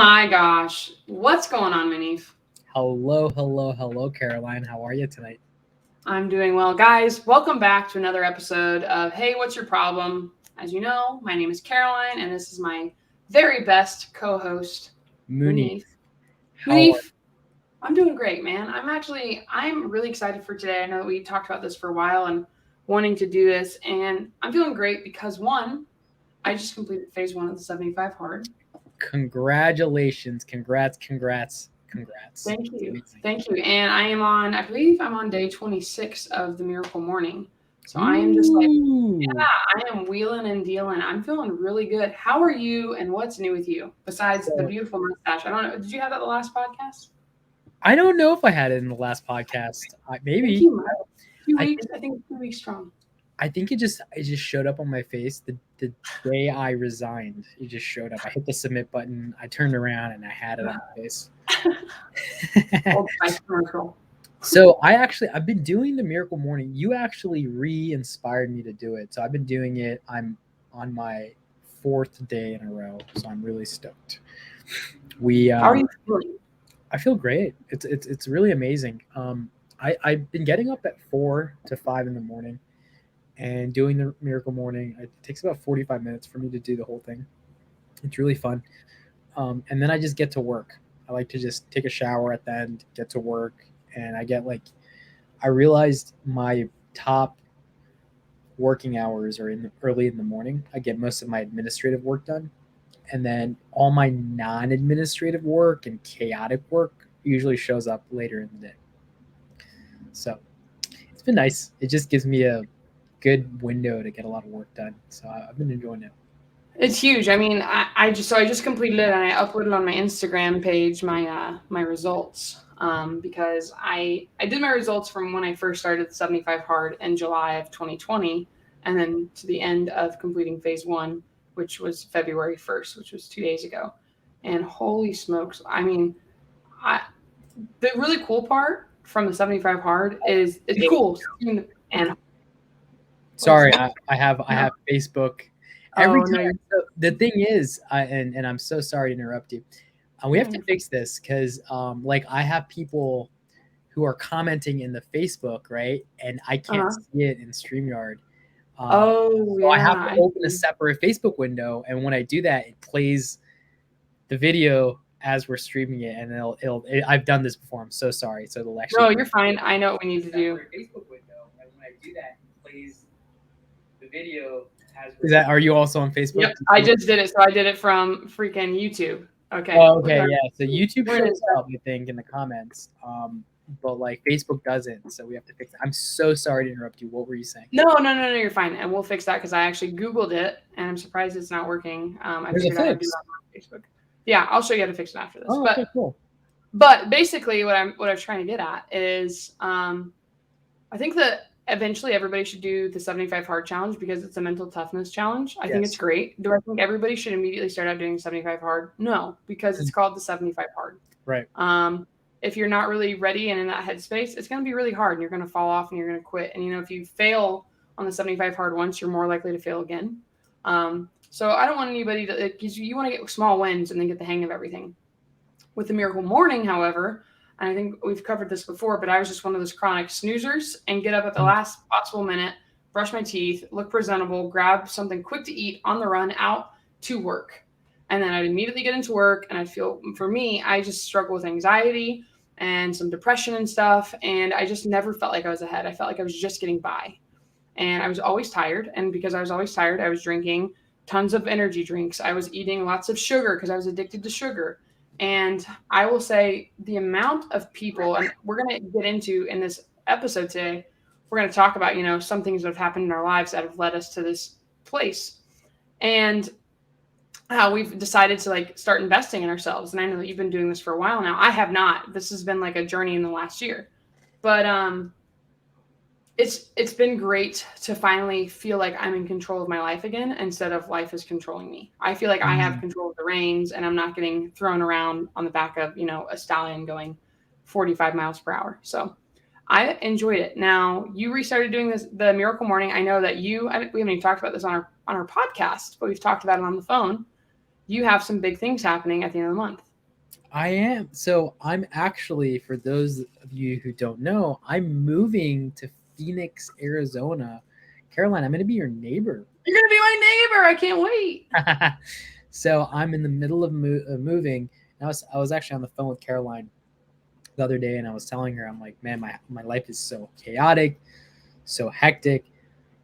my gosh. What's going on, Manif? Hello, Caroline. How are you tonight? I'm doing well. Guys, welcome back to another episode of Hey, What's Your Problem? As you know, my name is Caroline, and this is my very best co-host, Mooney, Manif. how are Manif, I'm doing great, man. I'm really excited for today. I know that we talked about this for a while and wanting to do this, and I'm feeling great because one, I just completed phase 1 of the 75 hard. Congratulations. Congrats. Thank It's you. amazing. Thank you. And I believe I'm on day 26 of the Miracle Morning. So I am just like, Ooh. I am wheeling and dealing. I'm feeling really good. How are you and what's new with you besides the So, beautiful mustache? I don't know. Did you have that the last podcast? I don't know if I had it in the last podcast. I think Maybe. you might. 2 weeks. I think 2 weeks strong. I think it just showed up on my face the day I resigned. It just showed up. I hit the submit button. I turned around and I had it on my face. Old Spice commercial. So I've been doing the Miracle Morning. You actually re-inspired me to do it. So I've been doing it. I'm on my fourth day in a row, so I'm really stoked. We How are you feeling? I feel great. It's really amazing. I've been getting up at 4 to 5 in the morning and doing the Miracle Morning. It takes about 45 minutes for me to do the whole thing. It's really fun. And then I just get to work. I like to just take a shower at the end, get to work, and I realized my top working hours are early in the morning. I get most of my administrative work done, and then all my non-administrative work and chaotic work usually shows up later in the day. So it's been nice. It just gives me a good window to get a lot of work done. So I've been enjoying it. It's huge. I mean, I just completed it and I uploaded on my Instagram page my results because I did my results from when I first started the 75 hard in July of 2020 and then to the end of completing phase 1, which was February 1st, which was 2 days ago. And holy smokes, I mean, I the really cool part from the 75 hard is it's cool seeing and what's Sorry, that? I have Facebook. Every Oh no, time the thing is, and I'm so sorry to interrupt you. We have to you're fix this because I have people who are commenting in the Facebook, right? And I can't uh-huh. see it in StreamYard. Oh So I have yeah, to I open a see. separate Facebook window, and when I do that, it plays the video as we're streaming it, and I've done this before. I'm so sorry. So it'll actually No, you're fine. I know what we need to do. separate Facebook window, and when I do that, it plays the video as we're. Is that? Are you also on Facebook? Yep, I just did it. So I did it from freaking YouTube. Okay, Oh, okay, yeah. So YouTube we're in shows it. up, I think, in the comments, but Facebook doesn't. So we have to fix it. I'm so sorry to interrupt you. What were you saying? No, you're fine, and we'll fix that because I actually Googled it, and I'm surprised it's not working. I There's a figured out how to do fix. that on Facebook. Yeah, I'll show you how to fix it after this. Oh, But okay, cool. but basically, what I was trying to get at is, I think that eventually everybody should do the 75 hard challenge because it's a mental toughness challenge. I think it's Yes. great. Do I think everybody should immediately start out doing 75 hard? No, because it's called the 75 hard. Right. If you're not really ready and in that headspace, it's going to be really hard and you're going to fall off and you're going to quit. And, if you fail on the 75 hard once, you're more likely to fail again. So I don't want anybody to, because you want to get small wins and then get the hang of everything. With the Miracle Morning, however, and I think we've covered this before, but I was just one of those chronic snoozers and get up at the last possible minute, brush my teeth, look presentable, grab something quick to eat on the run out to work. And then I'd immediately get into work and I'd feel, for me, I just struggle with anxiety and some depression and stuff. And I just never felt like I was ahead. I felt like I was just getting by. And I was always tired. And because I was always tired, I was drinking tons of energy drinks. I was eating lots of sugar because I was addicted to sugar. And I will say the amount of people, and we're going to get into in this episode today, we're going to talk about, some things that have happened in our lives that have led us to this place. And how we've decided to start investing in ourselves. And I know that you've been doing this for a while now. I have not. This has been like a journey in the last year. But it's been great to finally feel like I'm in control of my life again instead of life is controlling me. I feel like I have control of the reins and I'm not getting thrown around on the back of, a stallion going 45 miles per hour. So I enjoyed it. Now you restarted doing the Miracle Morning. I know that we haven't even talked about this on our podcast, but we've talked about it on the phone. You have some big things happening at the end of the month. I am. So I'm actually, for those of you who don't know, I'm moving to Phoenix, Arizona. Caroline, I'm going to be your neighbor. You're gonna be my neighbor. I can't wait. So I'm in the middle of moving. I was actually on the phone with Caroline the other day, and I was telling her, I'm like, man, my life is so chaotic, so hectic.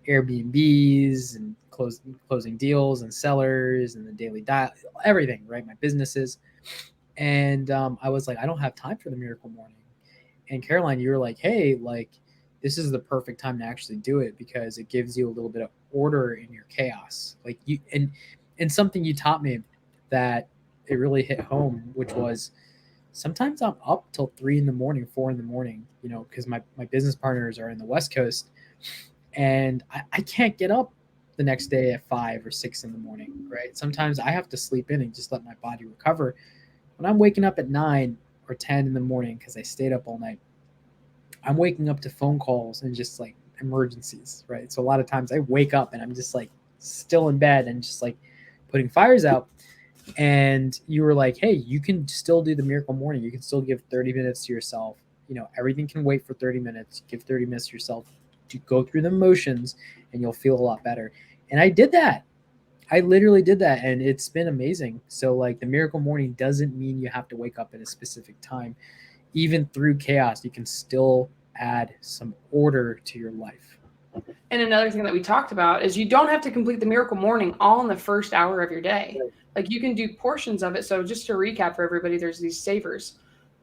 Airbnbs and closing deals and sellers and the daily diet, everything, right? My businesses. And I was like, I don't have time for the miracle morning. And Caroline, you were like, hey, like, this is the perfect time to actually do it because it gives you a little bit of order in your chaos. Like you and something you taught me that it really hit home, which was sometimes I'm up till 3 in the morning, 4 in the morning, because my business partners are in the West Coast and I can't get up the next day at 5 or 6 in the morning, right? Sometimes I have to sleep in and just let my body recover. When I'm waking up at 9 or 10 in the morning because I stayed up all night, I'm waking up to phone calls and just like emergencies, right? So a lot of times I wake up and I'm just like still in bed and just like putting fires out. And you were like, hey, you can still do the miracle morning. You can still give 30 minutes to yourself. Everything can wait for 30 minutes. Give 30 minutes to yourself to go through the motions and you'll feel a lot better. And I did that. I literally did that and it's been amazing. So like the miracle morning doesn't mean you have to wake up at a specific time. Even through chaos, you can still add some order to your life. And another thing that we talked about is you don't have to complete the miracle morning all in the first hour of your day. Like you can do portions of it. So just to recap for everybody, there's these savers.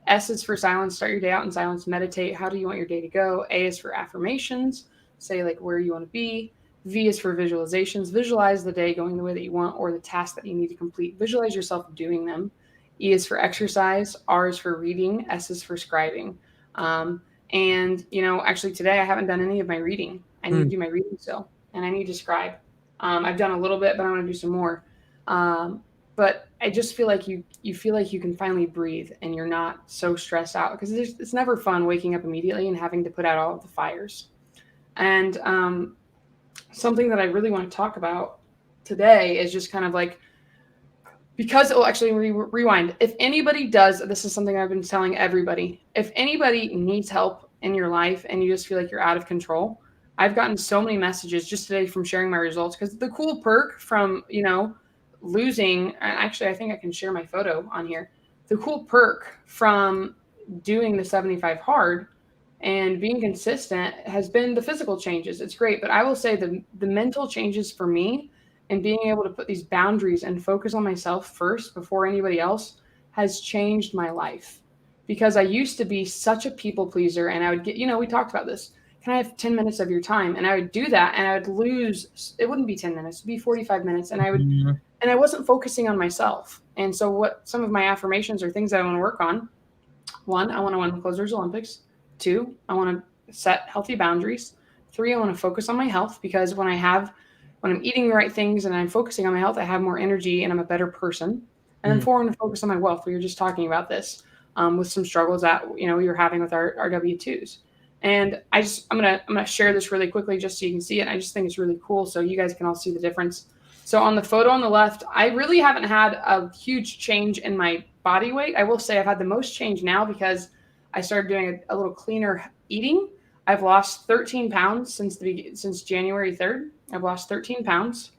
S is for silence, start your day out in silence, meditate. How do you want your day to go? A is for affirmations, say like where you want to be. V is for visualizations, visualize the day going the way that you want or the task that you need to complete. Visualize yourself doing them. E is for exercise, R is for reading, S is for scribing. And actually today I haven't done any of my reading. I need to do my reading still, and I need to scribe. I've done a little bit, but I want to do some more. But I just feel like you feel like you can finally breathe, and you're not so stressed out because it's never fun waking up immediately and having to put out all of the fires. And something that I really want to talk about today is just kind of like because actually rewind. If anybody does, this is something I've been telling everybody. If anybody needs help in your life and you just feel like you're out of control, I've gotten so many messages just today from sharing my results because the cool perk from losing. Actually, I think I can share my photo on here. The cool perk from doing the 75 hard and being consistent has been the physical changes. It's great, but I will say the mental changes for me and being able to put these boundaries and focus on myself first before anybody else has changed my life. Because I used to be such a people pleaser and I would get, we talked about this. Can I have 10 minutes of your time? And I would do that and I would lose, it wouldn't be 10 minutes, it'd be 45 minutes. And I wasn't focusing on myself. And so what some of my affirmations or things that I want to work on, one, I want to win the Closers Olympics. Two, I want to set healthy boundaries. Three, I want to focus on my health because when I'm eating the right things and I'm focusing on my health, I have more energy and I'm a better person. And then four, I'm going to focus on my wealth. We were just talking about this with some struggles that we were having with our W-2s. And I'm gonna share this really quickly just so you can see it. I just think it's really cool so you guys can all see the difference. So on the photo on the left, I really haven't had a huge change in my body weight. I will say I've had the most change now because I started doing a little cleaner eating. I've lost 13 pounds since January 3rd. I've lost 13 pounds.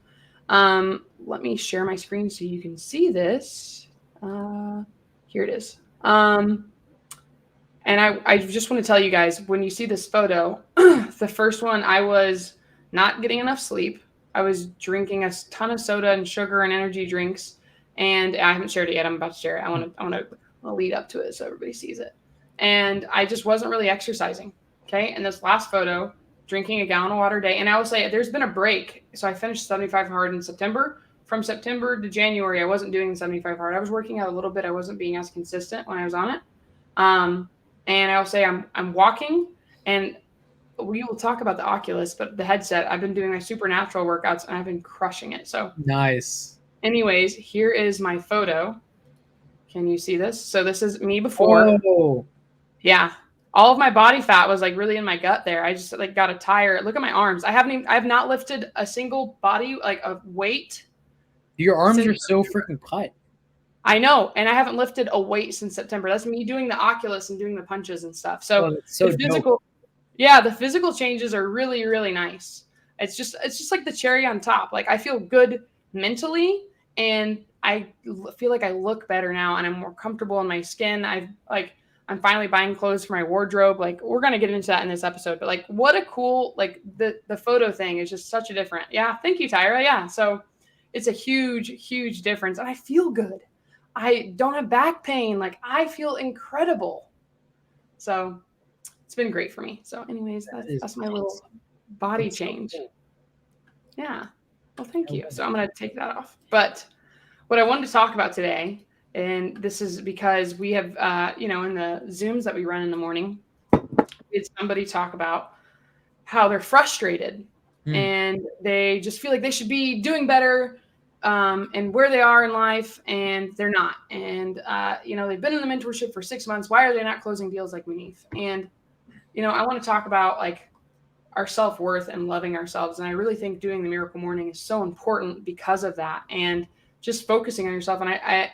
Let me share my screen so you can see this. Here it is. And I just want to tell you guys, when you see this photo, the first one, I was not getting enough sleep. I was drinking a ton of soda and sugar and energy drinks. And I haven't shared it yet. I'm about to share it. I want to lead up to it so everybody sees it. And I just wasn't really exercising. Okay. And this last photo, drinking a gallon of water a day. And I will say there's been a break. So I finished 75 hard in September. From September to January, I wasn't doing the 75 hard. I was working out a little bit. I wasn't being as consistent when I was on it. And I'll say I'm walking, and we will talk about the Oculus, but the headset, I've been doing my supernatural workouts, and I've been crushing it. So nice. Anyways, here is my photo. Can you see this? So this is me before. Oh. Yeah. All of my body fat was like really in my gut there. I just like got a tire. Look at my arms. I have not lifted a single body, like a weight. Your arms are so freaking cut. I know, and I haven't lifted a weight since September. That's me doing the Oculus and doing the punches and stuff. So Oh, that's the so dope. physical, yeah, the physical changes are really, really nice. It's just like the cherry on top. Like I feel good mentally, and feel like I look better now, and I'm more comfortable in my skin. I'm finally buying clothes for my wardrobe. Like we're gonna get into that in this episode, but like what a cool like the photo thing is just such a different. Yeah, thank you, Tyra. Yeah, so it's a huge, huge difference, and I feel good. I don't have back pain. Like I feel incredible. So it's been great for me. So, anyways, That that's is that's my little awesome. body That's so change. cool. Yeah. Well, thank I you. love So it. I'm gonna take that off. But what I wanted to talk about today, and this is because we have, in the Zooms that we run in the morning, we had somebody talk about how they're frustrated Mm. and they just feel like they should be doing better, and where they are in life, and they're not. And they've been in the mentorship for 6 months. Why are they not closing deals like Munif? And I want to talk about like our self-worth and loving ourselves. And I really think doing the miracle morning is so important because of that, and just focusing on yourself. And I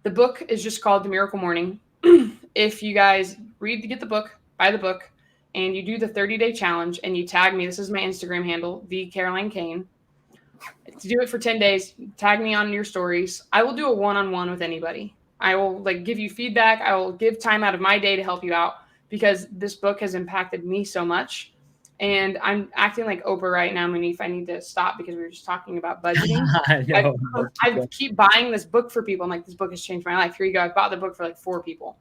the book is just called The Miracle Morning. If you guys get the book, buy the book, and you do the 30-day challenge and you tag me, this is my Instagram handle, the Caroline Kane. To do it for 10 days, tag me on your stories. I will do a one-on-one with anybody. I will like give you feedback. I will give time out of my day to help you out because this book has impacted me so much. And I'm acting like Oprah right now, Munif. I need to stop because we were just talking about budgeting. I I, know. I keep buying this book for people. I'm like, this book has changed my life. Here you go. I bought the book for like 4 people.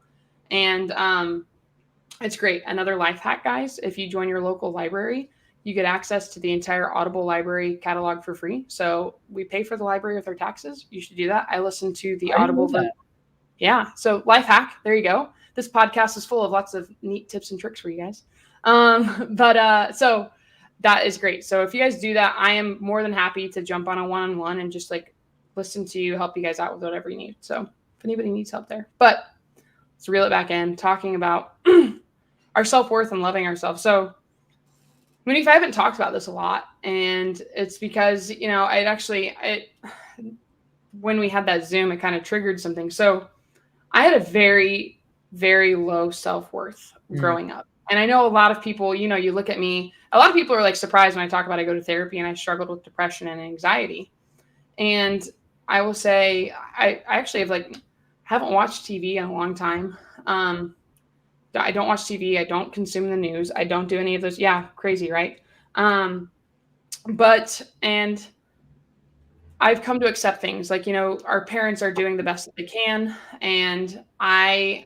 And it's great. Another life hack, guys. If you join your local library, you get access to the entire Audible library catalog for free. So we pay for the library with our taxes. You should do that. I listen to the I didn't know Audible. that. Yeah. So life hack. There you go. This podcast is full of lots of neat tips and tricks for you guys. So that is great. So if you guys do that, I am more than happy to jump on a one-on-one and just like listen to you, help you guys out with whatever you need. So if anybody needs help there, but let's reel it back in, talking about our self-worth and loving ourselves. So Munif, I haven't talked about this a lot, and it's because, when we had that Zoom, it kind of triggered something. So I had a very, very low self-worth Mm. growing up. And I know a lot of people, you look at me, a lot of people are like surprised when I talk about I go to therapy and I struggled with depression and anxiety. And I will say, I actually haven't watched TV in a long time. I don't watch TV. I don't consume the news. I don't do any of those. Yeah, crazy, right? Um, and I've come to accept things like, our parents are doing the best that they can. And I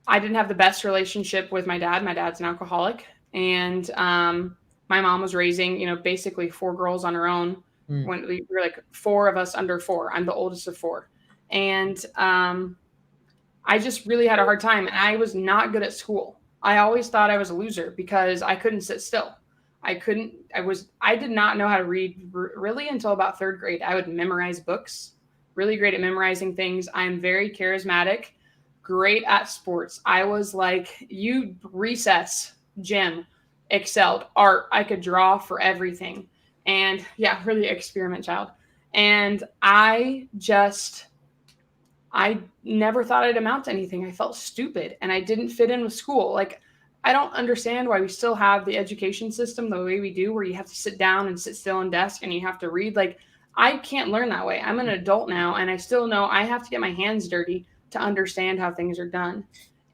didn't have the best relationship with my dad. My dad's an alcoholic. And my mom was raising, basically 4 girls on her own Mm. when we were like 4 of us under 4. I'm the oldest of 4. And I just really had a hard time. And I was not good at school. I always thought I was a loser because I couldn't sit still. I did not know how to read really until about 3rd grade. I would memorize books, really great at memorizing things. I'm very charismatic, great at sports. I was like, recess, gym, excelled, art. I could draw for everything. And yeah, really experiment child. And I never thought I'd amount to anything. I felt stupid and I didn't fit in with school. Like, I don't understand why we still have the education system the way we do, where you have to sit down and sit still in desk and you have to read. Like, I can't learn that way. I'm an adult now, and I still know I have to get my hands dirty to understand how things are done.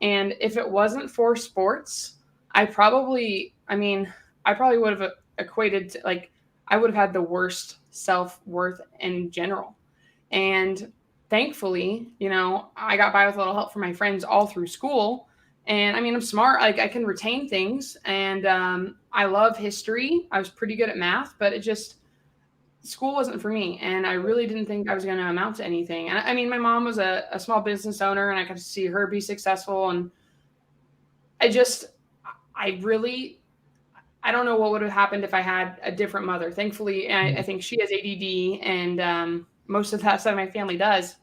And if it wasn't for sports, I probably would have equated to like, I would have had the worst self-worth in general. And thankfully, I got by with a little help from my friends all through school. And I'm smart. Like I can retain things, and I love history. I was pretty good at math, but school wasn't for me, and I really didn't think I was going to amount to anything. And my mom was a small business owner, and I got to see her be successful. And I don't know what would have happened if I had a different mother. Thankfully, I think she has ADD, and most of that side of my family does.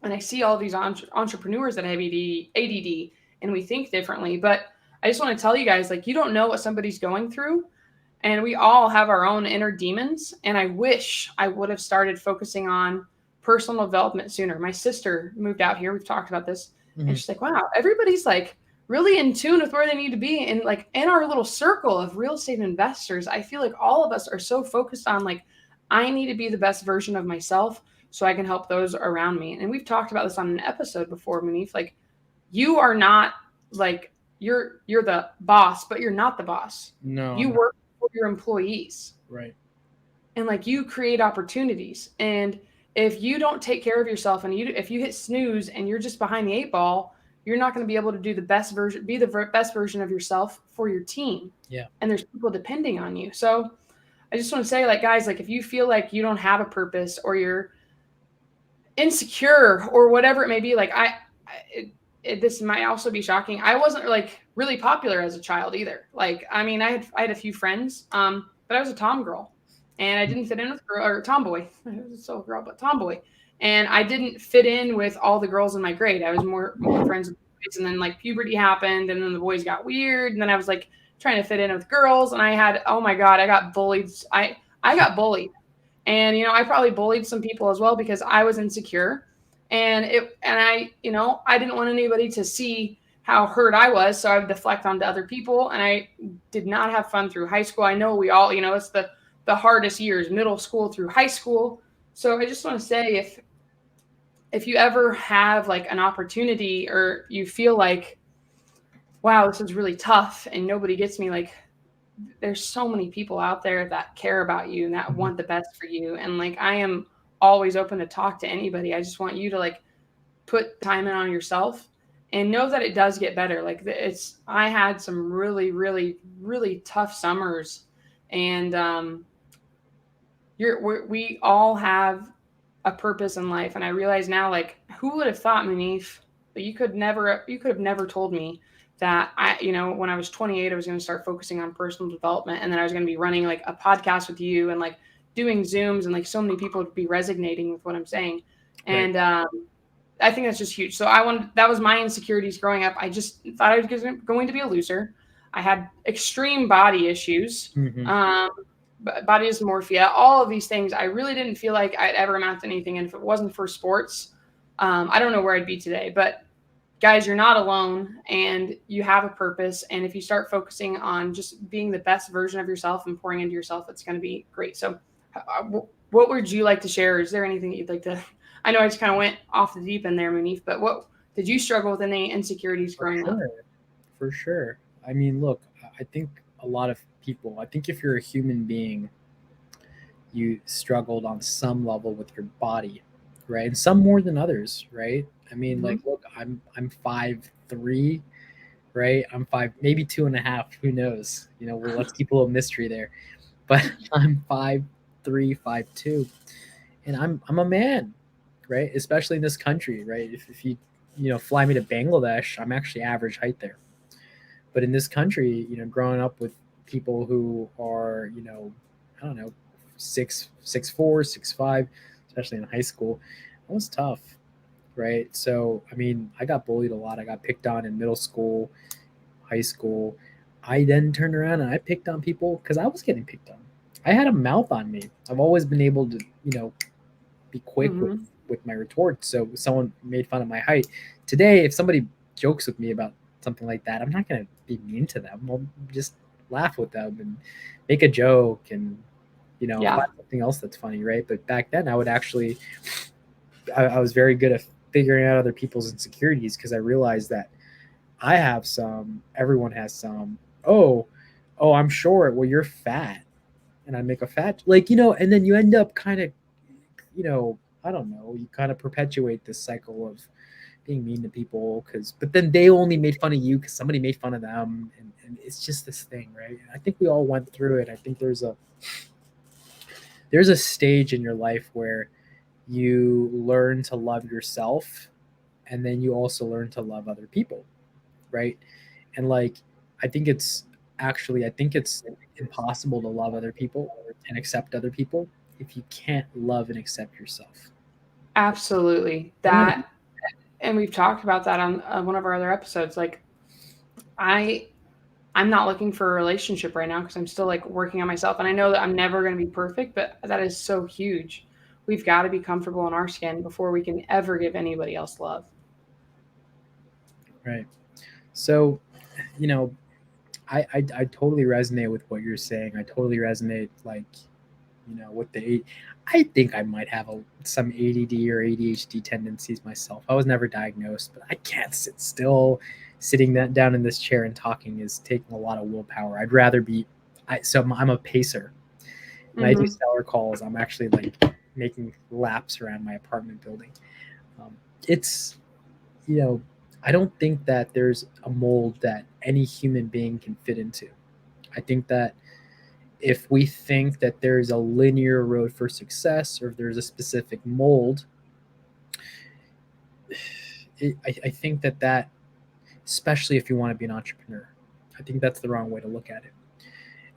And I see all these entrepreneurs that have ADD, and we think differently. But I just want to tell you guys, like, you don't know what somebody's going through, and we all have our own inner demons. And I wish I would have started focusing on personal development sooner. My sister moved out here. We've talked about this. And Mhm. she's like, wow, everybody's like really in tune with where they need to be. And like in our little circle of real estate investors, I feel like all of us are so focused on like, I need to be the best version of myself so I can help those around me. And we've talked about this on an episode before, Manif. Like, you are not like you're the boss, but you're not the boss. No, You I'm not. work for your employees, Right. and like you create opportunities. And if you don't take care of yourself, and if you hit snooze and you're just behind the eight ball, you're not going to be able to do the best version, be the best version of yourself for your team. Yeah. And there's people depending on you. So I just want to say, like, guys, like if you feel like you don't have a purpose or you're insecure or whatever it may be, like this might also be shocking. I wasn't like really popular as a child either. Like, I mean, I had a few friends, but I was a tom girl, and I didn't fit in with girl or tomboy. I was still a girl, but tomboy, and I didn't fit in with all the girls in my grade. I was more friends with boys, and then like puberty happened, and then the boys got weird, and then I was like trying to fit in with girls, and I had, oh my god, I got bullied. I got bullied, and I probably bullied some people as well because I was insecure, and I didn't want anybody to see how hurt I was, so I would deflect onto other people, and I did not have fun through high school. I know we all, it's the hardest years, middle school through high school. So I just want to say, if you ever have like an opportunity or you feel like, wow, this is really tough and nobody gets me, like, there's so many people out there that care about you and that Mhm. want the best for you. And like, I am always open to talk to anybody. I just want you to like put time in on yourself and know that it does get better. Like, I had some really, really, really tough summers, and we all have a purpose in life. And I realize now, like, who would have thought, Manif, that you could have never told me that when I was 28, I was going to start focusing on personal development, and then I was going to be running like a podcast with you and like doing Zooms, and like so many people would be resonating with what I'm saying. Right. And I think that's just huge. So that was my insecurities growing up. I just thought I was going to be a loser. I had extreme body issues. Mhm. Body dysmorphia, all of these things. I really didn't feel like I'd ever amount to anything. And if it wasn't for sports, I don't know where I'd be today. But guys, you're not alone, and you have a purpose. And if you start focusing on just being the best version of yourself and pouring into yourself, it's going to be great. So what would you like to share? Is there anything that you'd like to, I know I just kind of went off the deep end there, Manif, but what did you struggle with any insecurities For growing up? sure. For sure. I mean, look, I think a lot of people, I think if you're a human being, you struggled on some level with your body, right? And some more than others, right? I mean, Mm-hmm. like, look, I'm 5'3", right? I'm five, maybe 2.5. Who knows? Well, let's keep a little mystery there. But I'm 5'3", 5'2", and I'm a man, right? Especially in this country, right? If you fly me to Bangladesh, I'm actually average height there. But in this country, growing up with people who are, I don't know, 6'4", 6'5", especially in high school, that was tough, right? So, I mean, I got bullied a lot. I got picked on in middle school, high school. I then turned around and I picked on people because I was getting picked on. I had a mouth on me. I've always been able to, be quick with Mm-hmm. with my retort. So if someone made fun of my height today, if somebody jokes with me about something like that, I'm not going to be mean to them. I'll just laugh with them and make a joke and Yeah. find something else that's funny, right? But back then, I would actually, I was very good at figuring out other people's insecurities because I realized that I have some, everyone has some. Oh, I'm short. Well, you're fat, and I make a fat, like, and then you end up kind of, I don't know, you kind of perpetuate this cycle of being mean to people but then they only made fun of you because somebody made fun of them, and it's just this thing, right? And I think we all went through it. I think there's a stage in your life where you learn to love yourself, and then you also learn to love other people, right? And like, I think it's impossible to love other people and accept other people if you can't love and accept yourself. Absolutely. I don't want to be. And we've talked about that on one of our other episodes. Like, I I'm not looking for a relationship right now because I'm still like working on myself, and I know that I'm never going to be perfect, but that is so huge. we've got to be comfortable in our skin before we can ever give anybody else love. Right. So, you know, I totally resonate with what you're saying. I totally resonate, like, with I think I might have some ADD or ADHD tendencies myself. I was never diagnosed, but I can't sit still. Sitting that down in this chair and talking is taking a lot of willpower. I'd rather be. I'm a pacer. When I do Mm-hmm. seller calls, I'm actually like making laps around my apartment building. Um, it's you know, I don't think that there's a mold that any human being can fit into. I think that if we think that there's a linear road for success or if there's a specific mold, I think that, especially if you want to be an entrepreneur, I think that's the wrong way to look at it.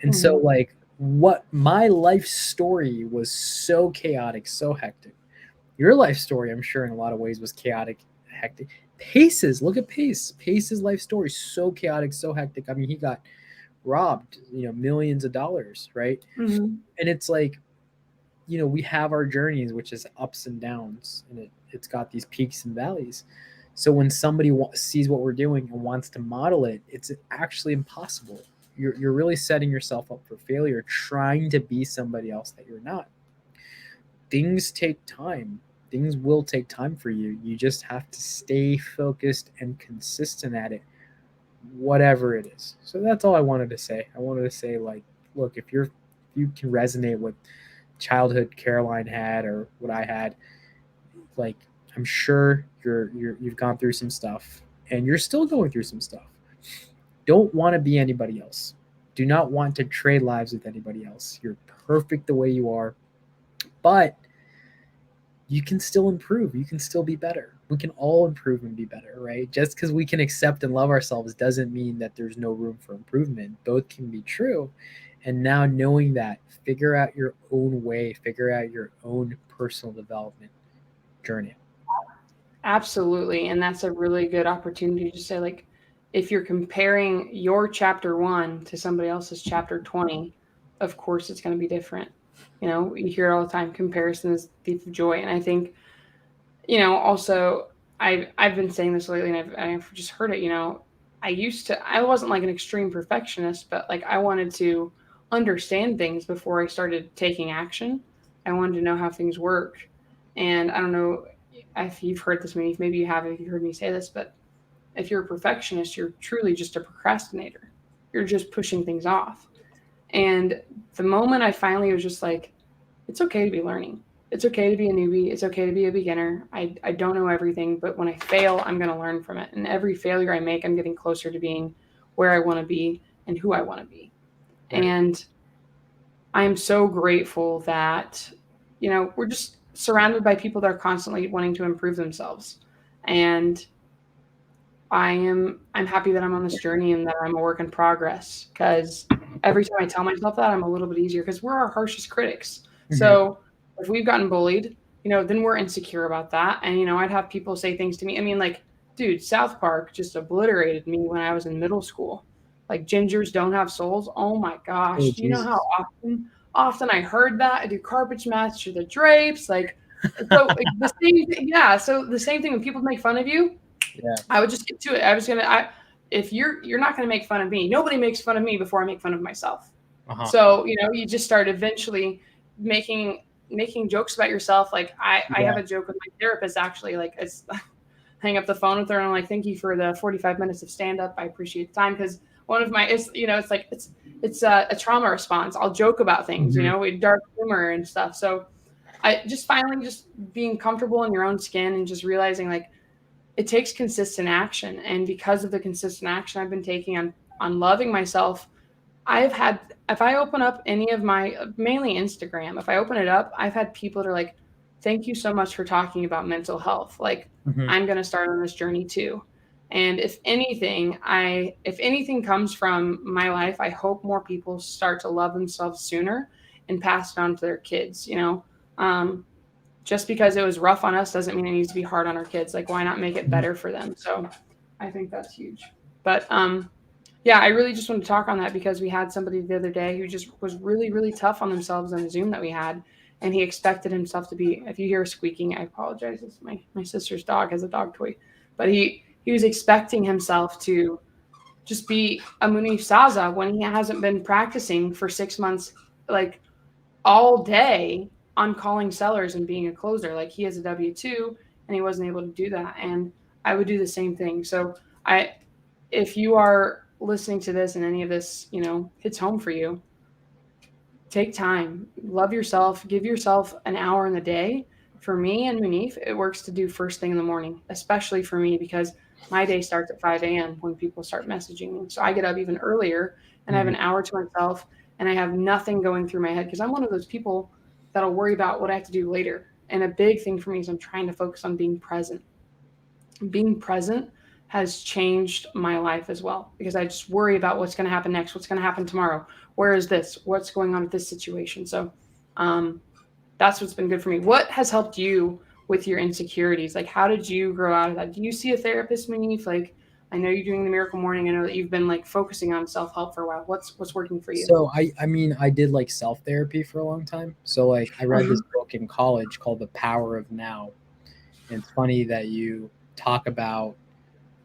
And so, Mm-hmm. like, what my life story was so chaotic, so hectic. Your life story, I'm sure, in a lot of ways was chaotic, hectic. Look at Pace. Pace's life story, so chaotic, so hectic. I mean, he got robbed, millions of dollars, right? Mm-hmm. And it's like, we have our journeys, which is ups and downs, and it's got these peaks and valleys. So when somebody sees what we're doing and wants to model it, it's actually impossible. You're really setting yourself up for failure trying to be somebody else that you're not. Things take time. Things will take time for you. You just have to stay focused and consistent at it, whatever it is. So that's all I wanted to say. I wanted to say, like, look, if you can resonate with childhood Caroline had or what I had, like, I'm sure you've gone through some stuff and you're still going through some stuff. Don't want to be anybody else. Do not want to trade lives with anybody else. You're perfect the way you are, but you can still improve. You can still be better. We can all improve and be better, right? Just because we can accept and love ourselves doesn't mean that there's no room for improvement. Both can be true. And now knowing that, figure out your own way, figure out your own personal development journey. Absolutely. And that's a really good opportunity to say, like, if you're comparing your chapter one to somebody else's chapter 20, of course it's going to be different. You hear it all the time, comparison is the thief of joy. And I think, also, I've been saying this lately, and I've just heard it. I wasn't like an extreme perfectionist, but like I wanted to understand things before I started taking action. I wanted to know how things work, and I don't know if you've heard this. Maybe you have. If you heard me say this, but if you're a perfectionist, you're truly just a procrastinator. You're just pushing things off. And the moment I finally was just like, it's okay to be learning. It's okay to be a newbie. It's okay to be a beginner. I don't know everything, but when I fail, I'm going to learn from it. And every failure I make, I'm getting closer to being where I want to be and who I want to be. Right. And I am so grateful that, we're just surrounded by people that are constantly wanting to improve themselves. And I'm happy that I'm on this journey and that I'm a work in progress, because every time I tell myself that, I'm a little bit easier, because we're our harshest critics. Mm-hmm. So if we've gotten bullied, then we're insecure about that. And I'd have people say things to me. I mean, like, dude, South Park just obliterated me when I was in middle school. Like, gingers don't have souls. Oh my Oh, gosh. Do you know how Jesus. often I heard that? I do carpet match to the drapes. Like, so like, the same thing, yeah. So the same thing when people make fun of you, Yeah. I would just get to it. If you're not going to make fun of me, nobody makes fun of me before I make fun of myself. Uh-huh. So, you just start eventually making making jokes about yourself. Like I Yeah. have a joke with my therapist, actually, like it's hang up the phone with her and I'm like, thank you for the 45 minutes of stand up. I appreciate the time, because one of my it's like it's a trauma response. I'll joke about things, Mm-hmm. with dark humor and stuff. So I just finally just being comfortable in your own skin and just realizing, like, it takes consistent action. And because of the consistent action I've been taking on loving myself, I've had, if I open up any of my, mainly Instagram, if I open it up, I've had people that are like, thank you so much for talking about mental health. Like, Mm-hmm. I'm going to start on this journey too. And if anything comes from my life, I hope more people start to love themselves sooner and pass it on to their kids. Um, just because it was rough on us doesn't mean it needs to be hard on our kids. Like, why not make it Mm-hmm. better for them? So I think that's huge. But yeah, I really just want to talk on that, because we had somebody the other day who just was really, really tough on themselves on the Zoom that we had. and he expected himself to be. If you hear squeaking, I apologize. It's my sister's dog has a dog toy, but he was expecting himself to just be a Munif Saza when he hasn't been practicing for 6 months, like all day on calling sellers and being a closer. Like he has a W-2 and he wasn't able to do that. And I would do the same thing. So I, if you are listening to this and any of this, hits home for you, take time, love yourself, give yourself an hour in the day. For me and Munif, it works to do first thing in the morning, especially for me because my day starts at 5 a.m. when people start messaging me. So I get up even earlier and I have Mhm. an hour to myself and I have nothing going through my head because I'm one of those people that'll worry about what I have to do later. And a big thing for me is I'm trying to focus on being present. Being present has changed my life as well because I just worry about what's going to happen next, what's going to happen tomorrow, where is this, what's going on with this situation. So um, that's what's been good for me. What has helped you with your insecurities? Like, how did you grow out of that? Do you see a therapist, Manif? Like, I know you're doing the Miracle Morning. I know that you've been like focusing on self help for a while. What's working for you? So I mean I did like self therapy for a long time. So like I read Uh-huh. this book in college called The Power of Now. And it's funny that you talk about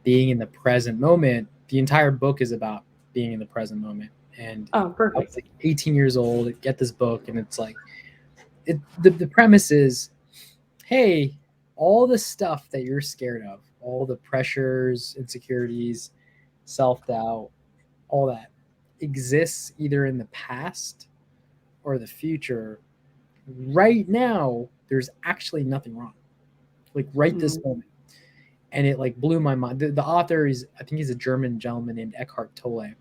being in the present moment. The entire book is about being in the present moment. And Oh, I was perfect. like 18 years old, get this book, and it's like the premise is, hey, all the stuff that you're scared of, all the pressures, insecurities, self doubt, all that exists either in the past or the future. Right now, there's actually nothing wrong. Like right this Mm. moment. And it like blew my mind. The author is, I think he's a German gentleman named Eckhart Tolle,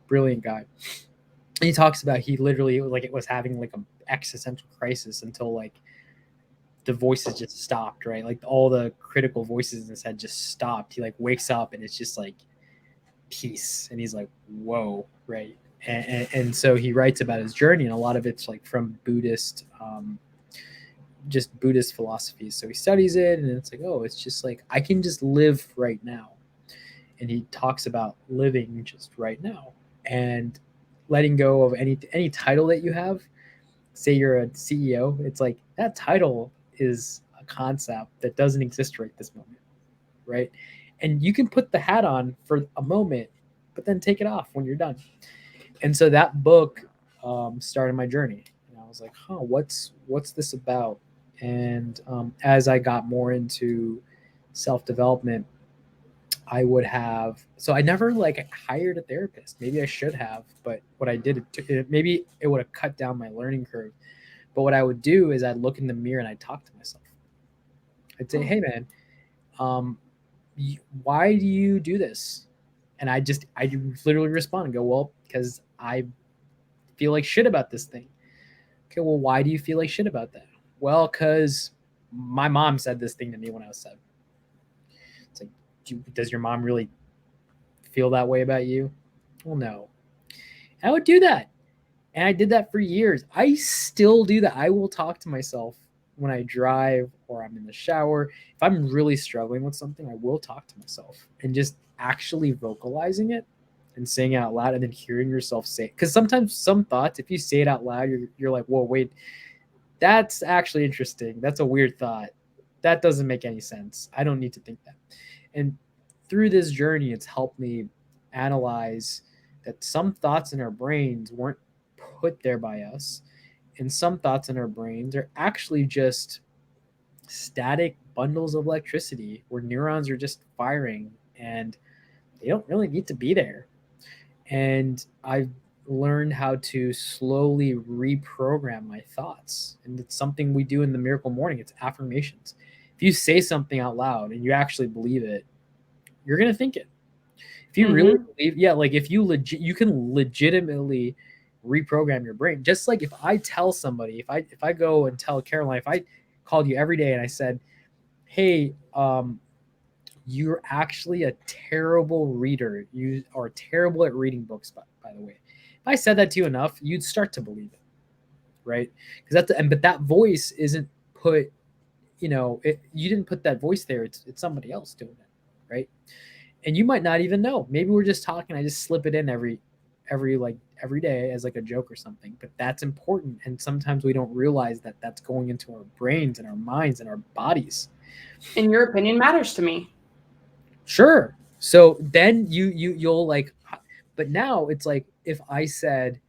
brilliant guy. And he talks about he literally it was having like a existential crisis until like the voices just stopped, right? Like all the critical voices in his head just stopped. He like wakes up and it's just like peace, and he's like, whoa, right? And so he writes about his journey, and a lot of it's like from Buddhist just Buddhist philosophies. So he studies it, and it's like, oh, it's just like I can just live right now. And he talks about living just right now and letting go of any title that you have. Say you're a CEO, it's like that title is a concept that doesn't exist right this moment, right? And you can put the hat on for a moment, but then take it off when you're done. And so that book started my journey, and I was like, huh, what's this about? And as I got more into self development, I would have, so I never like hired a therapist. Maybe I should have, but what I did, maybe it would have cut down my learning curve. But what I would do is I'd look in the mirror and I'd talk to myself. I'd say, Oh. hey man, um, why do you do this? And I literally respond and go, well, because I feel like shit about this thing. Okay, well, why do you feel like shit about that? Well, because my mom said this thing to me when I was 7. It's like, does your mom really feel that way about you? Well, no. I would do that. And I did that for years. I still do that. I will talk to myself when I drive or I'm in the shower. If I'm really struggling with something, I will talk to myself and just actually vocalizing it and saying it out loud and then hearing yourself say it. Because sometimes some thoughts, if you say it out loud, you're like, whoa, wait, that's actually interesting. That's a weird thought. That doesn't make any sense. I don't need to think that. And through this journey, it's helped me analyze that some thoughts in our brains weren't put there by us. And some thoughts in our brains are actually just static bundles of electricity where neurons are just firing and they don't really need to be there. And I've learned how to slowly reprogram my thoughts. And it's something we do in the Miracle Morning. It's affirmations. If you say something out loud and you actually believe it, you're going to think it. If you really Mm-hmm. believe, yeah, like if you can legitimately reprogram your brain. Just like if I tell somebody, if I go and tell Caroline, if I called you every day and I said, hey, you're actually a terrible reader. You are terrible at reading books, by the way. If I said that to you enough, you'd start to believe it, right? Because but that voice isn't put, you didn't put that voice there. It's somebody else doing it, right? And you might not even know. Maybe we're just talking. I just slip it in every every day as like a joke or something, but that's important, and sometimes we don't realize that that's going into our brains and our minds and our bodies. And your opinion matters to me. Sure. So then you'll like, but now it's like if I said,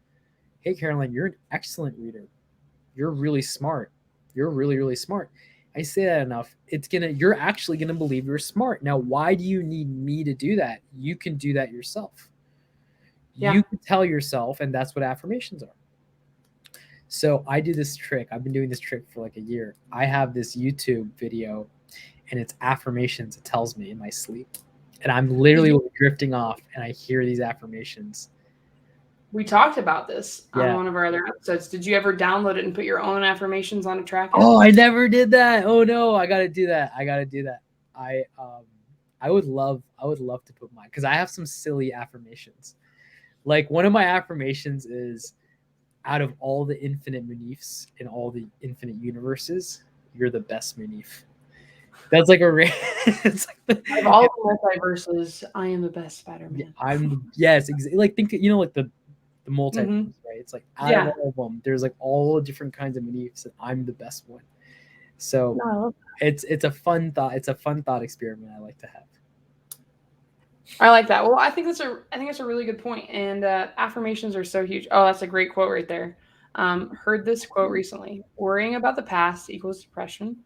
hey Caroline, you're an excellent reader, you're really smart, you're really really smart, I say that enough, you're actually gonna believe you're smart. Now why do you need me to do that? You can do that yourself. Yeah. You can tell yourself, and that's what affirmations are. So I do this trick. I've been doing this trick for like a year. I have this YouTube video, and it's affirmations. It tells me in my sleep, and I'm literally drifting off, and I hear these affirmations. We talked about this on Yeah. one of our other episodes. Did you ever download it and put your own affirmations on a track? Oh, I never did that. Oh no, I gotta do that. I would love to put mine, because I have some silly affirmations. Like one of my affirmations is, out of all the infinite Munifs in all the infinite universes, you're the best Munif. That's like it's like Of all the multiverses, I am the best Spider-Man. like think like the multiverse, Mhm. right? It's like out of all of them, there's like all different kinds of Munifs, and I'm the best one. So No, I love it's a fun thought. It's a fun thought experiment I like to have. I like that. Well, I think that's a really good point. And affirmations are so huge. Oh, that's a great quote right there. Heard this quote recently: "Worrying about the past equals depression.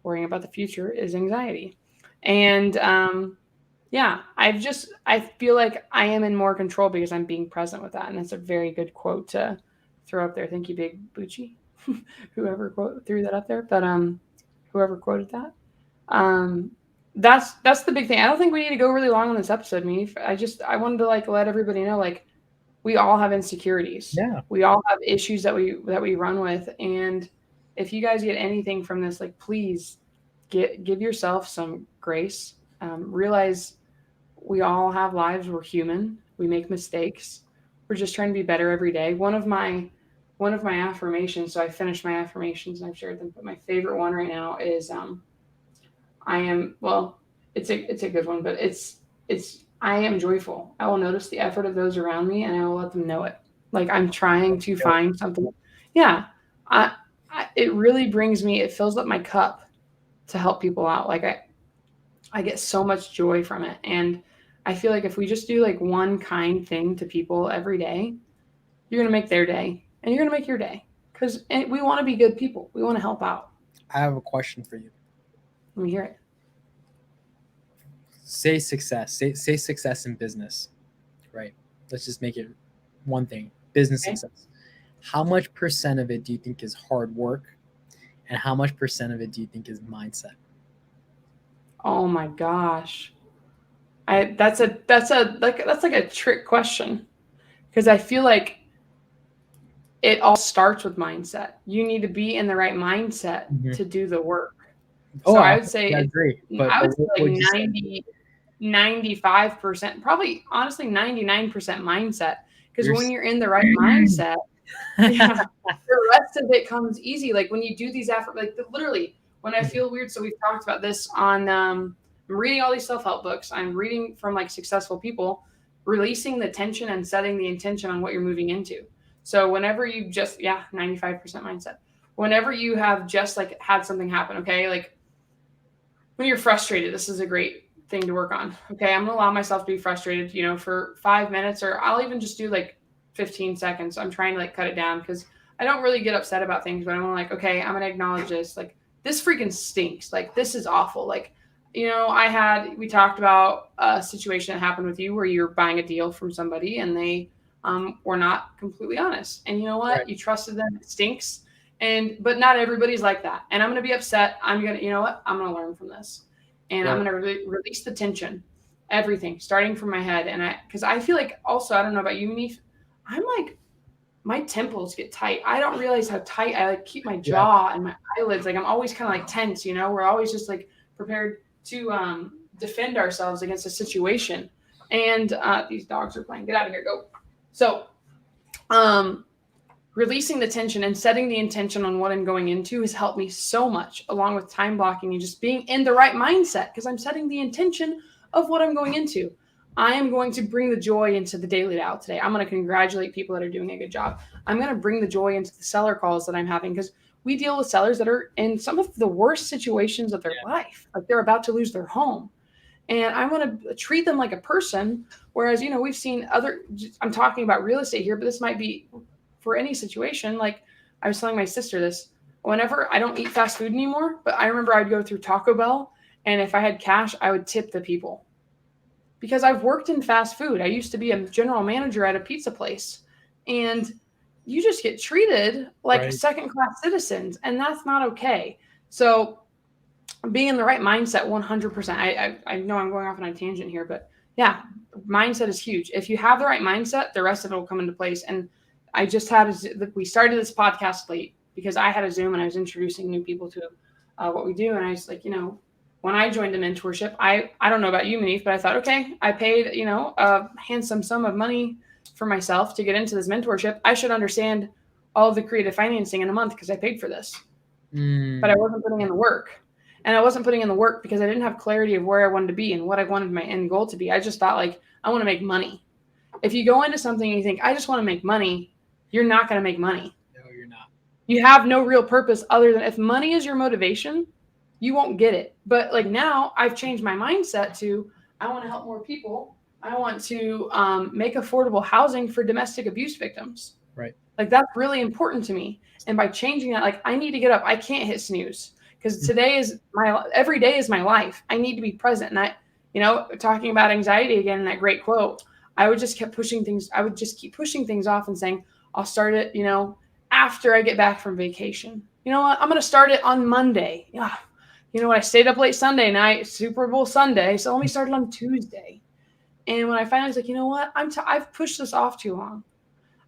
Worrying about the future is anxiety." And yeah, I feel like I am in more control because I'm being present with that, and that's a very good quote to throw up there. Thank you, Big Bucci, whoever threw that up there. But whoever quoted that. Um, that's the big thing. I don't think we need to go really long on this episode, me. I wanted to like let everybody know, like, we all have insecurities. Yeah. We all have issues that we run with, and if you guys get anything from this, like, please give yourself some grace. Realize we all have lives. We're human. We make mistakes. We're just trying to be better every day. One of my affirmations. So I finished my affirmations and I've shared them. But my favorite one right now is I am, well, it's a good one, but I am joyful. I will notice the effort of those around me and I will let them know it. Like I'm trying to find something. Yeah. It really it fills up my cup to help people out. Like I get so much joy from it. And I feel like if we just do like one kind thing to people every day, you're going to make their day and you're going to make your day, because we want to be good people. We want to help out. I have a question for you. Let me hear it. Say success. Say success in business, right? Let's just make it one thing. Business success. How much percent of it do you think is hard work, and how much percent of it do you think is mindset? Oh my gosh. That's like a trick question, because I feel like it all starts with mindset. You need to be in the right mindset to do the work. So I would say I agree. But I would say like 95%, probably honestly 99% mindset. Because when you're in the right mindset, yeah, the rest of it comes easy. Like when you do these literally when I feel weird. So we've talked about this on I'm reading all these self-help books. I'm reading from like successful people, releasing the tension and setting the intention on what you're moving into. So whenever you 95% mindset. Whenever you have just like had something happen, okay, like when you're frustrated, this is a great thing to work on. Okay, I'm gonna allow myself to be frustrated, for 5 minutes, or I'll even just do like 15 seconds. I'm trying to like cut it down because I don't really get upset about things, but I'm like, okay, I'm gonna acknowledge this. Like this freaking stinks. Like this is awful. Like, we talked about a situation that happened with you where you're buying a deal from somebody and they were not completely honest. And you know what? Right. You trusted them. It stinks. But not everybody's like that. And I'm going to be upset. I'm going to learn from this. And I'm going to release the tension, everything, starting from my head. And because I feel like also, I don't know about you, Neef, I'm like, my temples get tight. I don't realize how tight I like keep my jaw and my eyelids. Like I'm always kind of like tense, we're always just like prepared to defend ourselves against a situation. And these dogs are playing. Get out of here. Go. So, releasing the tension and setting the intention on what I'm going into has helped me so much, along with time blocking and just being in the right mindset, because I'm setting the intention of what I'm going into. I am going to bring the joy into the daily dial today. I'm going to congratulate people that are doing a good job. I'm going to bring the joy into the seller calls that I'm having, because we deal with sellers that are in some of the worst situations of their life. Like they're about to lose their home. And I want to treat them like a person. Whereas, we've seen I'm talking about real estate here, but this might be for any situation. Like I was telling my sister this, whenever I don't eat fast food anymore, but I remember I'd go through Taco Bell, and if I had cash, I would tip the people. Because I've worked in fast food. I used to be a general manager at a pizza place, and you just get treated like second-class citizens, and that's not okay. So being in the right mindset, 100%. I know I'm going off on a tangent here, but yeah, mindset is huge. If you have the right mindset, the rest of it will come into place. And I just we started this podcast late because I had a Zoom and I was introducing new people to what we do. And I was like, when I joined a mentorship, I don't know about you, Manif, but I thought, okay, I paid, a handsome sum of money for myself to get into this mentorship. I should understand all of the creative financing in a month because I paid for this. But I wasn't putting in the work. And I wasn't putting in the work because I didn't have clarity of where I wanted to be and what I wanted my end goal to be. I just thought, like, I want to make money. If you go into something and you think, I just want to make money, you're not going to make money. No, you're not. You have no real purpose other than, if money is your motivation, you won't get it. But like now I've changed my mindset to, I want to help more people. I want to make affordable housing for domestic abuse victims. Right. Like that's really important to me. And by changing that, like I need to get up. I can't hit snooze because every day is my life. I need to be present. And talking about anxiety again, in that great quote, I would just keep pushing things. I would just keep pushing things off and saying, I'll start it, after I get back from vacation. You know what? I'm going to start it on Monday. Yeah. You know what? I stayed up late Sunday night, Super Bowl Sunday. So let me start it on Tuesday. And when I finally was like, you know what? I've pushed this off too long.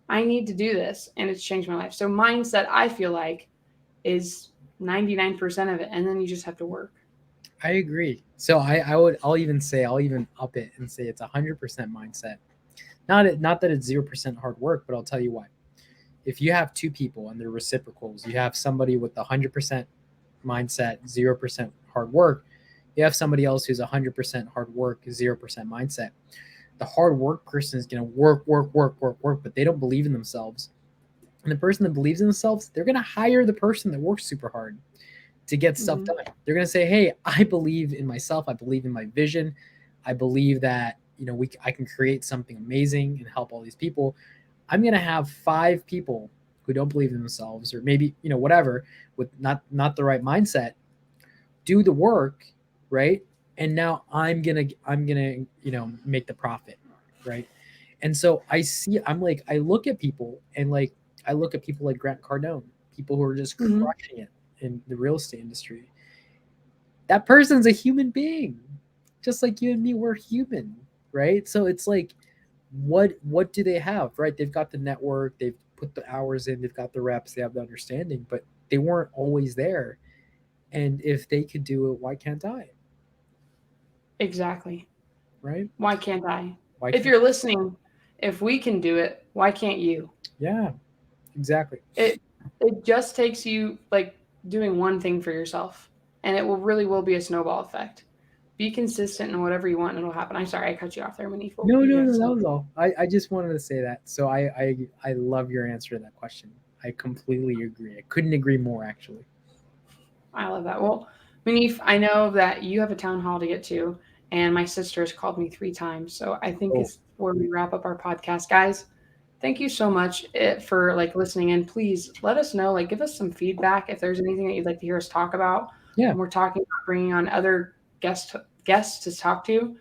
I need to do this. And it's changed my life. So mindset, I feel like, is 99% of it. And then you just have to work. I agree. So I'll even up it and say it's 100% mindset. Not that it's 0% hard work, but I'll tell you why. If you have two people and they're reciprocals, you have somebody with 100% mindset, 0% hard work. You have somebody else who's 100% hard work, 0% mindset. The hard work person is going to work, but they don't believe in themselves. And the person that believes in themselves, they're going to hire the person that works super hard to get stuff done. They're going to say, hey, I believe in myself. I believe in my vision. I believe that, I can create something amazing and help all these people. I'm going to have 5 people who don't believe in themselves, or maybe, whatever, with not the right mindset, do the work, right? And now I'm going to make the profit, right? And so I look at people and I look at people like Grant Cardone, people who are just crushing it in the real estate industry. That person's a human being, just like you and me, we're human, right? So it's like, what do they have, right? They've got the network, they've put the hours in, they've got the reps, they have the understanding, but they weren't always there. And if they could do it, why can't I? Exactly. Right? Why can't I? If you're listening, if we can do it, why can't you? Yeah, exactly. It just takes you like doing one thing for yourself, and it will be a snowball effect. Be consistent in whatever you want, and it'll happen. I'm sorry I cut you off there, Manif. No, that was all. I just wanted to say that. So I love your answer to that question. I completely agree. I couldn't agree more, actually. I love that. Well, Manif, I know that you have a town hall to get to, and my sister has called me 3 times. So I think it's where we wrap up our podcast. Guys, thank you so much for listening in. Please let us know, give us some feedback if there's anything that you'd like to hear us talk about. Yeah. We're talking about bringing on other guests to talk to.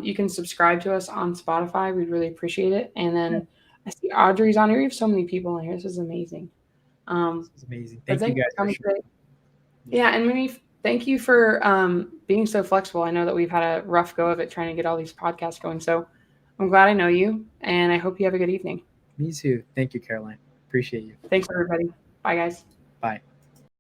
You can subscribe to us on Spotify. We'd really appreciate it. And then I see Audrey's on here. We have so many people on here. This is amazing. This is amazing. Thank you guys for sharing. Yeah, and Manif, thank you for being so flexible. I know that we've had a rough go of it trying to get all these podcasts going. So I'm glad I know you, and I hope you have a good evening. Me too. Thank you, Caroline. Appreciate you. Thanks, everybody. Bye, guys. Bye.